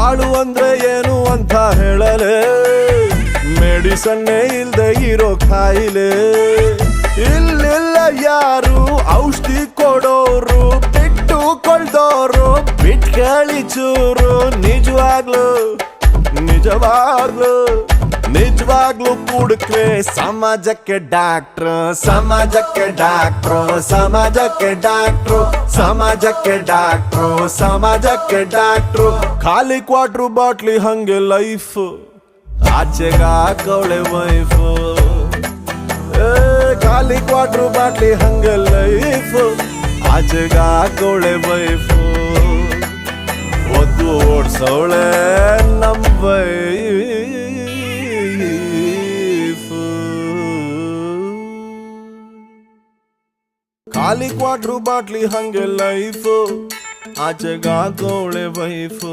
ಬಾಳು ಅಂದ್ರೆ ಏನು ಅಂತ ಹೇಳಲೆ, ಮೆಡಿಸನ್ನೇ ಇಲ್ದೆ ಇರೋ ಕಾಯಿಲೆ. ಇಲ್ಲಿಲ್ಲ ಯಾರು ಔಷಧಿ ಕೊಡೋರು, ಬಿಟ್ಟು ಕೊಳ್ದೋರು ಬಿಟ್ಕಳಿ ಚೂರು. ನಿಜವಾಗ್ಲು ನಿಜವಾಗ್ಲು ನಿಜವಾಗ್ಲು ಕುಡುಕ್ರೆ ಸಮಾಜಕ್ಕೆ ಡಾಕ್ಟ್ರು, ಸಮಾಜಕ್ಕೆ ಡಾಕ್ಟ್ರು, ಸಮಾಜಕ್ಕೆ ಡಾಕ್ಟ್ರು, ಸಮಾಜಕ್ಕೆ ಡಾಕ್ಟ್ರು, ಸಮಾಜಕ್ಕೆ ಡಾಕ್ಟ್ರು. ಖಾಲಿ ಕ್ವಾಟ್ರು ಬಾಟ್ಲಿ ಹಂಗೆ ಲೈಫ್, ಆಚೆಗ ಹಾಕವಳೆ ವೈಫ್. ಖಾಲಿ ಕ್ವಾಟ್ರು ಬಾಟ್ಲಿ ಹಂಗೆ ಲೈಫ್, ಆಚೆಗ ಹಾಕವಳೆ ವೈಫ್. ಒದ್ದು ಓಡ್ಸವಳೆ ನಮ್ ವೈಫ್. ಖಾಲಿ ಕ್ವಾಟ್ರು ಬಾಟ್ಲಿ ಹಂಗೆ ಲೈಫ್, ಆಚೆಗ ಹಾಕವಳೆ ವೈಫ್.